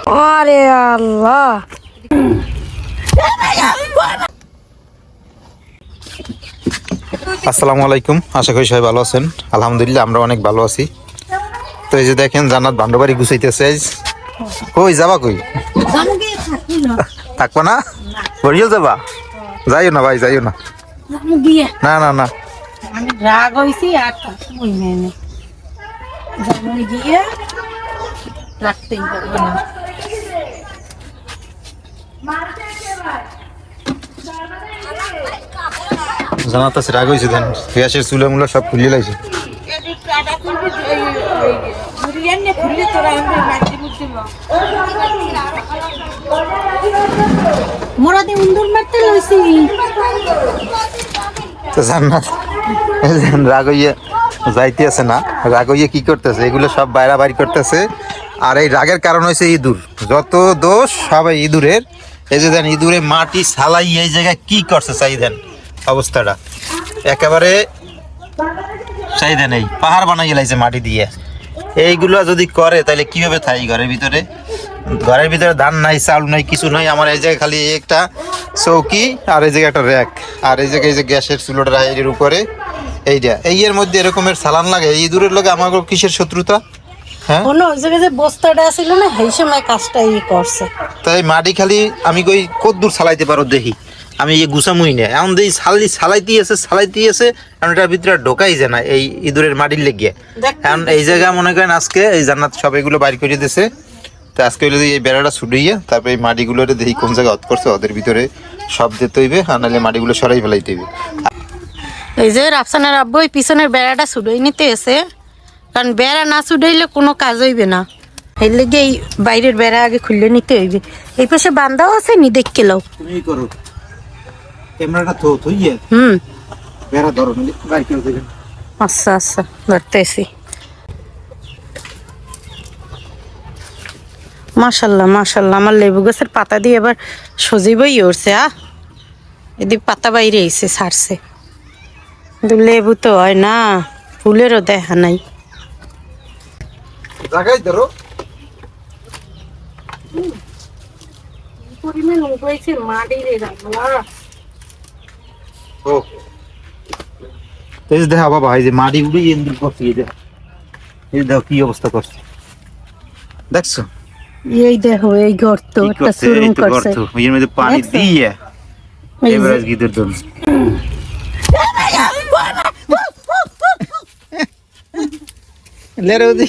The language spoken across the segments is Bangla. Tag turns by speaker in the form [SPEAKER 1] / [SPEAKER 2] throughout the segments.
[SPEAKER 1] আরে আল্লাহ।
[SPEAKER 2] আসসালামু আলাইকুম, আশা করি সবাই ভালো আছেন। আলহামদুলিল্লাহ আমরা অনেক ভালো আছি। তো এই যে দেখেন জান্নাত ভান্ডবাড়ি গুছাইতেছে। কই যাবা? কই থাকবা না? বরিয়াল যাবা? যাইও না ভাই, যাইও না। না না না,
[SPEAKER 1] আমি রাগ হইছি আর থাকবই না। জামাই গিয়ে রাখতেই পারবো না।
[SPEAKER 2] জান্নাত আছে রাগ হয়েছে। দেন ফেয়াসের চুলা মুলা সব খুলিয়ে লাইছে।
[SPEAKER 1] মোরাদি উন্দুর মারতে লইছি।
[SPEAKER 2] তো জান্নাত রাগ হইয়া যাইতে আছে না, রাগ হইয়া কি করতেছে, এগুলো সব বাইরা বাইর করতেছে। আর এই রাগের কারণ হয়েছে ইঁদুর। যত দোষ সবাই ইঁদুরের। এই যে দেন ইঁদুরে মাটি ছালাই এই জায়গায় কি করছে চাই দেন অবস্থাটা একেবারে চাই দেন। এই পাহাড় বানাই গেলাইছে মাটি দিয়ে। এইগুলো যদি করে তাহলে কিভাবে থাই ঘরের ভিতরে? ঘরের ভিতরে ধান নাই, চাউল নাই, কিছু নাই। আমার এই জায়গায় খালি একটা চৌকি আর এই জায়গায় একটা র্যাক আর এই জায়গায় এই যে গ্যাসের চুলোটা এর উপরে এইটা। এই এর মধ্যে এরকমের সালান লাগে। এই ইঁদুরের লগে আমার কিসের শত্রুতা? হ্যাঁ,
[SPEAKER 1] ওই জায়গায় যে বস্তাটা ছিল না, সেই সময় কাজটা করছে।
[SPEAKER 2] তাই মাটি খালি আমি কই কদ্দূর চালাইতে পারো দেখি। আমি এই গুছামুই না এমন দেখি চালাইতেই আছে। কারণ এটার ভিতরে ঢোকাই যায় না এই ইঁদুরের মাটির লেগে। কারণ এই জায়গায় মনে করেন আজকে এই জান্নাত সব এগুলো বাইর করে দিয়েছে। তো আজকে হইলে এই বেড়াটা ছুটিয়ে তারপরে এই মাটিগুলো দেখি কোন জায়গায় হত করছে, ওদের ভিতরে সব দিতে হইবে, আর নাহলে মাটিগুলো সরাই ফেলাইতে হইবে।
[SPEAKER 1] এই যে রাফসানের আব্বু ওই পিছনের বেড়াটা ছুড়াই নিতে এসে, কারণ বেড়া না ছুটাইলে কোনো কাজ হইবে না। এর লেগে এই বাইরের বেড়া আগে খুললে নিতে হইবে। এই পাশে বান্ধাও আছে নি, দেখকে লাও।
[SPEAKER 2] তুমি করো ক্যামেরাটা থইয়ে বেড়া ধরো বাইর করে দিবেন।
[SPEAKER 1] আচ্ছা আচ্ছা, ধরতেছি। মাশাল্লাহ মাশাল্লাহ, আমার লেবু গাছের পাতা দিয়ে এবার সজীবই উঠছে। এদিকে পাতা বাইরে এসে ছাড়ছে, কিন্তু লেবু তো হয় না, ফুলেরও দেখা নাই।
[SPEAKER 2] জায়গায় ধরো।
[SPEAKER 1] পরিমাণ উঠেছে মাটির
[SPEAKER 2] ও এই দেখা বাবা, এই যে মাটি উড়ে ইন্দুর করছে। এই দেখো কি অবস্থা করছে, দেখছো?
[SPEAKER 1] এই দেখো এই গর্ত একটা সুরুম করছে,
[SPEAKER 2] এর মধ্যে পানি দিয়ে এভারেজ গিদের জন্য। লেরে ওদি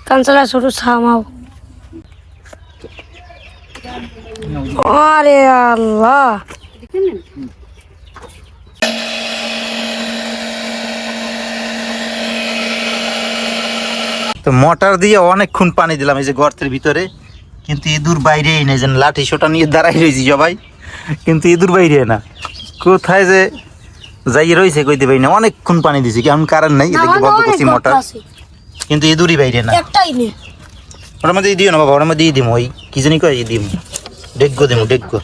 [SPEAKER 1] কাঞ্চালা ছোট ছামাও। আরে আল্লাহ,
[SPEAKER 2] তো মোটর দিয়ে অনেকক্ষণ পানি দিলাম এই যে গর্তের ভিতরে, কিন্তু ইঁদুর বাইরেই নেই। যেন লাঠি সোটা নিয়ে দাঁড়াই রয়েছি সবাই, কিন্তু ইঁদুর বাইরে না। কোথায় যে যাই রয়েছে কইতে পারি না। অনেকক্ষণ পানি দিছি, কারণ কারেন্ট নাই, এদিকে বন্ধ করছি মোটর, কিন্তু ইঁদুরই বাইরে না। ওটার মধ্যে দিও না বাবা, ওটার মধ্যে দিম ওই কি জানি কয় দিম, ডেগ্গো দিমু, ডেগ্গো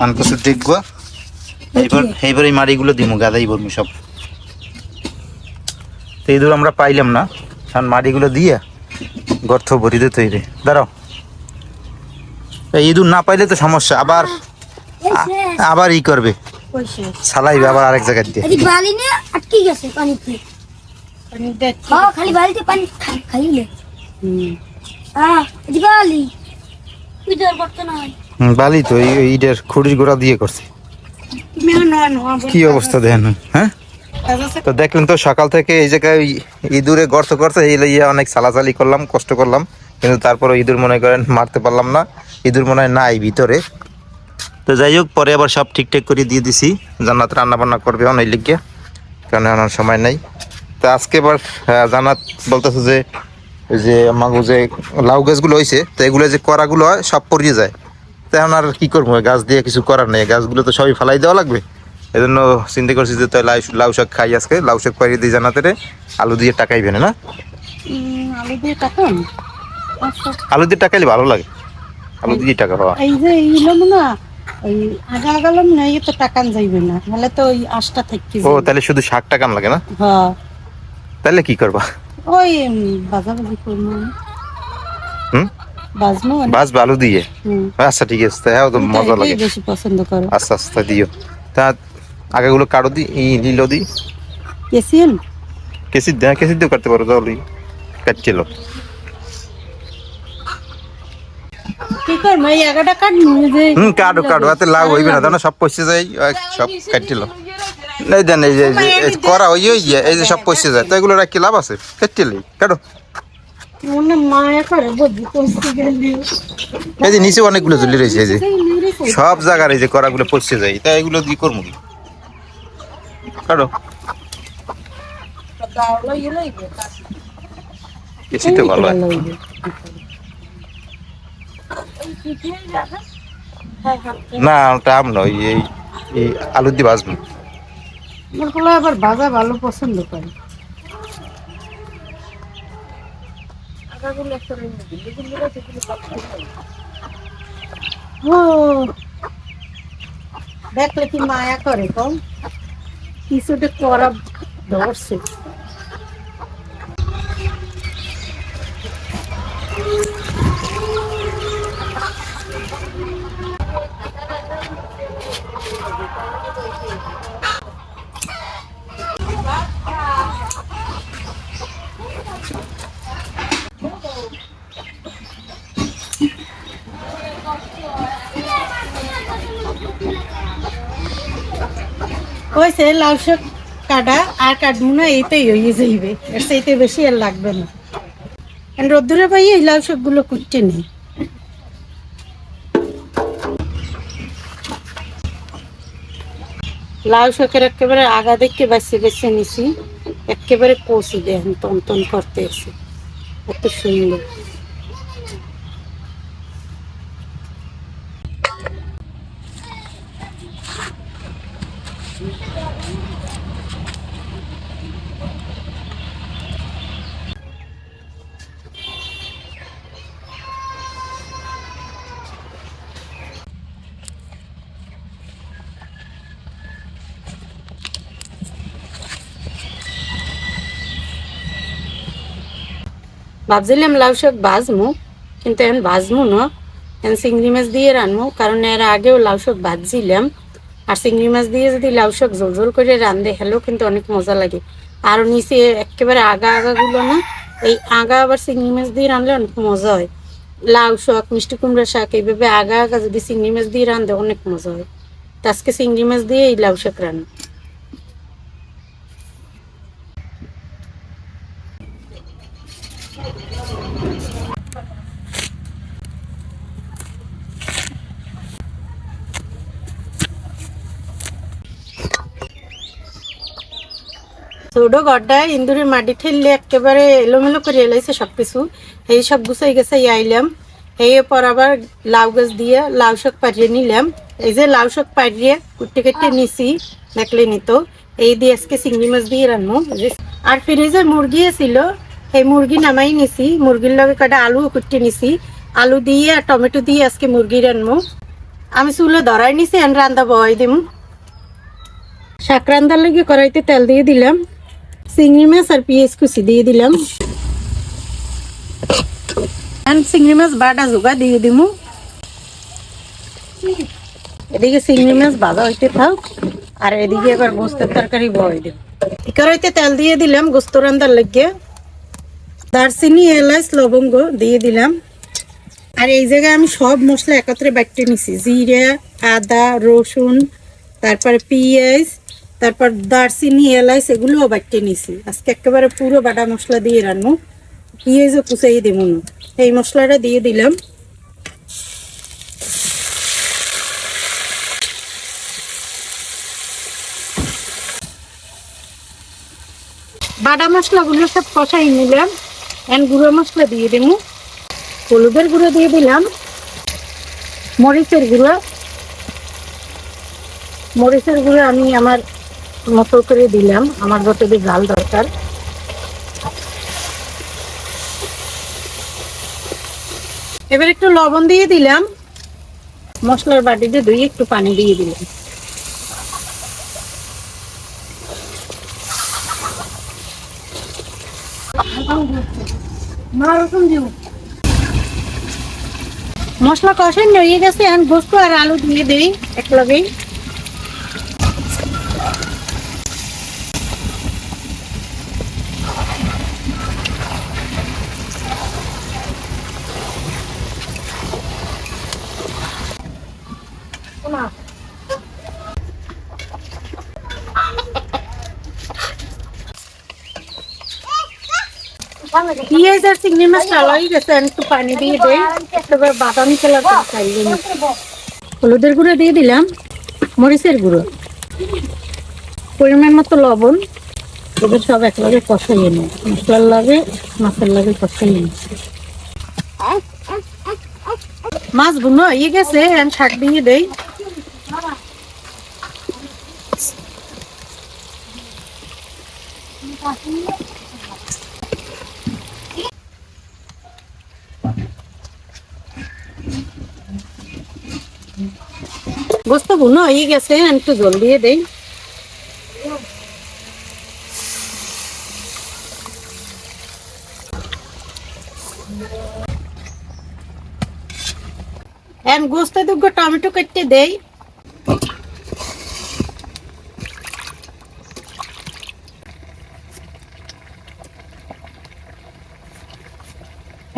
[SPEAKER 2] আনকোস ডেগ্গো। এইবার এই মাড়িগুলো দিমু, গাদাই বলবো সব। তো ইঁদুর আমরা পাইলাম না, কারণ মাটিগুলো দিয়ে গর্ত ভরি দিতে হইবে। দাঁড়াও, ইঁদুর না পাইলে তো সমস্যা। আবার ই করবে, চালাইবে আবার আরেক জায়গায় দিয়ে। বালি তো ইটের খুঁড়ির গোড়া দিয়ে করছে। কি অবস্থা দেখেন। হ্যাঁ, তো দেখলেন তো সকাল থেকে এই জায়গায় ইঁদুরে গর্ত করছে, এই লইয়া অনেক চালাচালি করলাম, কষ্ট করলাম, কিন্তু তারপরে ইঁদুর মনে করেন মারতে পারলাম না। ইঁদুর মনে হয় নাই ভিতরে। তো যাই হোক, পরে আবার সব ঠিকঠাক করে দিয়ে দিছি। জান্নাত রান্না বান্না করবে অনেক লিখে, কারণ আমার সময় নাই। তো আজকে এবার জান্নাত বলতেছে যে ওই যে আমাকে যে লাউ গাছগুলো হয়েছে, তো এগুলো যে করাগুলো হয় সব পড়িয়ে যায়। তো এখন আর কি করবো, গাছ দিয়ে কিছু করার নেই, গাছগুলো তো সবই ফেলাই দেওয়া লাগবে। এই জন্য চিন্তা করছি যে তাই লাউ শাক খাই আজকে। লাউ শাক পাইয়ে দিই জানাতে, আলু দিয়ে টাকাইবে না। আলু দিয়ে টাকাইলে ভালো লাগে, আলু দিয়ে টাকা পাওয়া।
[SPEAKER 1] এই যে ইলম না, ওই আগা আগালাম না, এই তো টাকান যাইবে না, নাহলে তো ওই আশটা থাকতে।
[SPEAKER 2] ও তাহলে শুধু শাক টাকান লাগে না?
[SPEAKER 1] হ্যাঁ,
[SPEAKER 2] তাহলে কি করবা?
[SPEAKER 1] ওই ভাজাভাজি করবো,
[SPEAKER 2] হুম,
[SPEAKER 1] ভাজবো না।
[SPEAKER 2] বাস বালু দিয়ে।
[SPEAKER 1] হুম,
[SPEAKER 2] আচ্ছা ঠিক আছে, তা হ্যাঁ তো
[SPEAKER 1] তুমি তো
[SPEAKER 2] মজা
[SPEAKER 1] এটাই
[SPEAKER 2] লাগে।
[SPEAKER 1] বেশি পছন্দ করো।
[SPEAKER 2] আস্তে আস্তে দিও। তা আগেগুলো কাটো দি, লিলো দি,
[SPEAKER 1] কেসিয়ান
[SPEAKER 2] কেসি দিয়েও কাটতে পারো, তাহলে কাটছিল।
[SPEAKER 1] কি করবো, এই এগারোটা কাটবো যে
[SPEAKER 2] কাটো কাটো, এতে লাভ হইবে না, জানো সব পয়সা যায়, সব কাটছিল। এই দেন, এই যে করা এই যে সব পয়সা যায়, তো এগুলো রাখি লাভ আছে, কাটছিলি কাটো।
[SPEAKER 1] মনে মায়া করে বুঝি কষ্ট গেলি
[SPEAKER 2] এই যে নিচে অনেকগুলো ঝুলি রয়েছে, এই যে সব জায়গার এই যে করাগুলো পচে যায়, তাই এগুলো দিয়ে করবো কি? কাটো, বেশি তো ভালো হয়। না ওটা আম নয়, এই এই আলু দিয়ে ভাজবো।
[SPEAKER 1] আবার ভাজা ভালো পছন্দ করে। ও দেখলে কি মায়া করে, কম কিছুটা করা ধরছে। হয়েছে লাউ শাক কাটা, আর কাটবো না, এইটাই হয়ে যাইবে, এর চাইতে বেশি আর লাগবে না। রোদ্দুরে পাই এই লাউ শাক গুলো কুটতে নেই। লাউ শাকের একেবারে আগা দেখে বেছে বেছে নিছি, একেবারে কষি দেখেন টন টন করতে এসে, এত সুন্দর। ভাবছিলাম লাউ শাক ভাজমু, কিন্তু এখন ভাজমু না, এখন চিংড়ি মাছ দিয়ে রানবো, কারণ এর আগেও লাউ শাক ভাজছিলাম। আর চিংড়ি মাছ দিয়ে যদি লাউ শাক ঝোল ঝোল করে রান্ধে হলেও কিন্তু অনেক মজা লাগে। আর নিচে একেবারে আগা আগাগুলো না, এই আগা আবার চিংড়ি মাছ দিয়ে রানলে অনেক মজা হয়। লাউ শাক, মিষ্টি কুমড়া শাক এইভাবে আগা আগা যদি চিংড়ি মাছ দিয়ে রান্ধে অনেক মজা হয়। তো আজকে চিংড়ি মাছ দিয়ে এই লাউ শাক রান্না। ছোট গড্ডায় ইন্দুরের মাটি ঠেললে একেবারে এলোমেলো করে এলাইছে সবকিছু, এই সব গুছাই গেছাই আইলাম। এই পর আবার লাউ গাছ দিয়ে লাউ শাক পাড়িয়ে নিলাম। এই যে লাউ শাক পাড়িয়ে কুটে কেটে নিছি, দেখলে নিত। এই দিয়ে আজকে চিংড়ি মাছ দিয়ে রান্নু। আর ফ্রিজে মুরগি ছিল, এই মুরগি নামাই নিছি, মুরগির লগে কটা আলু কুটে নিছি, আলু দিয়ে আর টমেটো দিয়ে আজকে মুরগি রান্নু। আমি চুলে ধরাই নিছি, এন রান্দা বয় দিম। শাক রান্দার লেগে কড়াইতে তেল দিয়ে দিলাম, চিংড়ি মাছ আর পেঁয়াজ কুচি দিয়ে দিলাম, চিংড়ি মাছ বাটা জোগা দিয়ে দিমু। এদিকে চিংড়ি মাছ ভাজা হইতে থাক, আর এদিকে এবার গোস্তের তরকারি বয় দিব। কড়াইতে তেল দিয়ে দিলাম গোস্ত রান্দার লেগে, দারচিনি, এলাচ, লবঙ্গ দিয়ে দিলাম। আর এই জায়গায় আমি সব মশলা একত্রে বাটতে নিছি, জিরা, আদা, রসুন, তারপরে পেঁয়াজ, তারপর দারচিনি, এলাচ এগুলোও বাটতে নিছি। আজকে একেবারে পুরো বাটা মশলা দিয়ে রান্নু, পেঁয়াজও কুচাই দেবো না। এই মশলাটা দিয়ে দিলাম। বাটা মশলাগুলো সব কষাই নিলাম, এন গুঁড়ো মশলা দিয়ে দেবো। হলুদের গুঁড়ো দিয়ে দিলাম, মরিচের গুঁড়ো, মরিচের গুঁড়ো আমি আমার মতো করে দিলাম, আমার যতটুকু ঝাল দরকার। এবার একটু লবণ দিয়ে দিলাম, মশলার বাটিতে ধুয়ে একটু পানি দিয়ে দিলাম। মশলা কষানো হয়ে গেছে, এখন গোস্ত আর আলু দিয়ে দেই একলগেই। পেঁয়াজ আর চিংড়ি মাছ হয়ে গেছে, একটু পানি দিয়ে দেই, এবার বাদামি কালার চাইলে। হলুদের গুঁড়ো দিয়ে দিলাম, মরিচের গুঁড়ো, পরিমাণ মতো লবণ। এবার সব একলগে কষাইয়ে নিই, মশলার লাগে মাছের লাগে কষাইয়ে নিই। মাছ ভুনো হয়ে গেছে, এখন শাক দিয়ে দেই। গোস্ত ভুনো হয়ে গেছে, একটু জল দিয়ে দেই। এখন গোস্তে দুটো টমেটো কেটে দেই।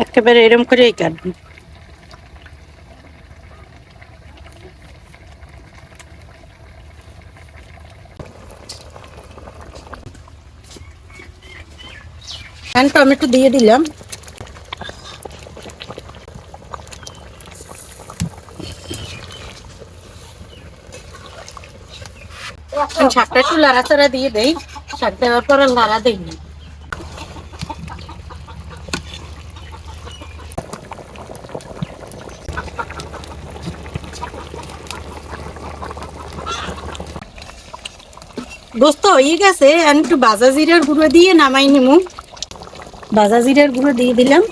[SPEAKER 1] একেবারে এরম করেই কাটবো। এখন টমেটো দিয়ে দিলাম। শাকটা একটু লাড়াচাড়া দিয়ে দেই, শাক দেওয়ার পর আর লাড়া দেইনি। গোস্ত হয়ে গেছে, আমি একটু ভাজা জিরার গুঁড়ো দিয়ে নামাই নিমু। ভাজা জিরার গুঁড়ো দিয়ে দিলাম,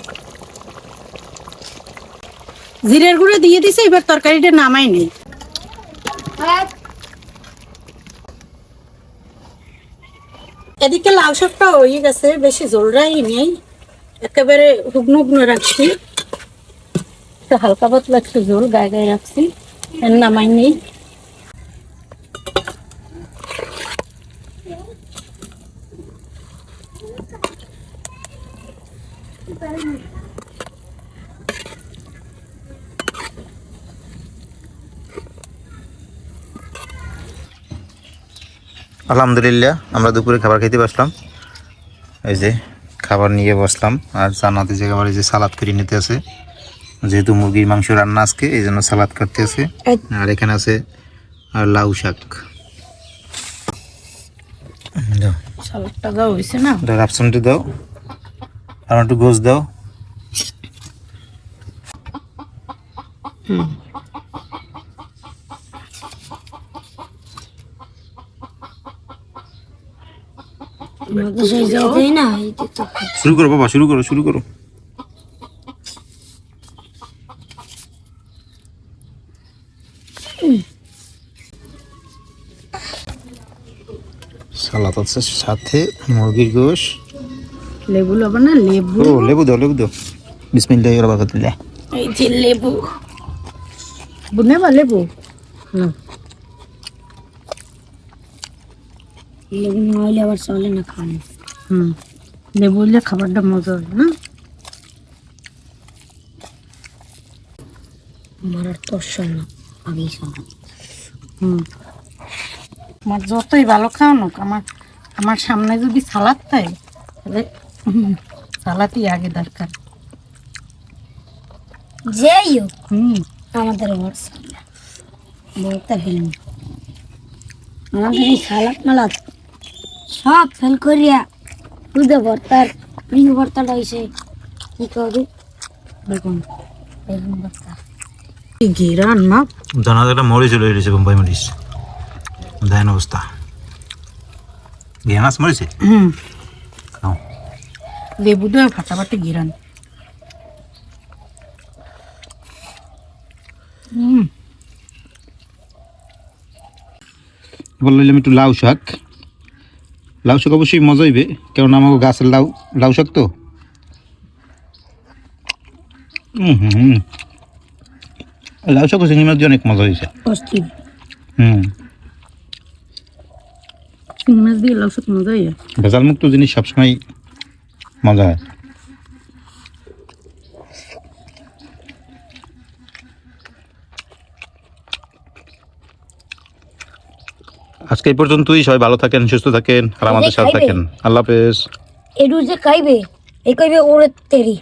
[SPEAKER 1] জিরার গুঁড়ো দিয়ে দিছে, এবার তরকারিটা নামাই নেই। এদিকে লাউ শাকটা হয়ে গেছে, বেশি জোররাই নেই, একেবারে হুগনো হুগনো রাখছি, একটু হালকা পাতলা একটু ঝোল গায়ে গায়ে রাখছি, নামাই নেই।
[SPEAKER 2] আলহামদুলিল্লাহ, আমরা দুপুরে খাবার খেতে বসলাম। এই যে খাবার নিয়ে বসলাম, আর জানাতে যে খাবার, এই যে সালাদ করে নিতে আছে, যেহেতু মুরগির মাংস রান্না আজকে, এই জন্য সালাদ কাটতে আছে। আর এখানে আছে আর লাউ শাক। দাও
[SPEAKER 1] সালাদটা দেওয়া হয়েছে না,
[SPEAKER 2] রাপসনটি দাও, আর একটু গোস দাও। শুরু করো বাবা, শুরু করো, শুরু করো। সালাদ আছে, সাথে মুরগির গোশ,
[SPEAKER 1] লেবু লব না, লেবু,
[SPEAKER 2] ও লেবু দাও, লেবু দাও। বিসমিল্লাহির রহমানির রহিম।
[SPEAKER 1] এই যে লেবু, বুনে বা লেবু, লেবু না হইলে আবার চলে না খাওয়া। লেবু হইলে খাবারটা মজা হয় না। আমার আর তর্ষণ না, আগেই খাওয়া। আমার যতই ভালো খাওয়ানো, আমার সামনে যদি সালাদ থাকে, তাহলে সালাদই আগে দরকার। যেই হোক, আমাদের বলতে ফেলুন, আমাদের এই সালাদ মালাদ সব ফেল করিয়া বুঝতে ভর্তার প্রিয় ভর্তাটা হয়েছে কি করবি, বেগুন বেগুন ভর্তা। ঘেরান না,
[SPEAKER 2] জানা একটা মরিচ লই রয়েছে, বোম্বাই মরিচ, দেন অবস্থা। ঘেরাস মরিছে, খাও।
[SPEAKER 1] লেবু দিয়ে ফাটাফাটি ঘেরান।
[SPEAKER 2] বললাম একটু লাউ শাক, লাউ শাক অবশ্যই মজা হইবে, কেননা আমাকে গাছের লাউ শাক তো। লাউ শাক চিংড়ি মাছ দিয়ে অনেক মজা হয়েছে।
[SPEAKER 1] চিংড়ি মাছ দিয়ে লাউ শাক মজা হয়।
[SPEAKER 2] ভেজাল মুক্ত জিনিস সবসময় মজা হয়। আজকে এই পর্যন্তই, সবাই ভালো থাকেন, সুস্থ থাকেন, আর আমাদের সাথে থাকেন। আল্লাহ হাফেজ।
[SPEAKER 3] এডু যে খাইবে এ কইবে ওরে তেরি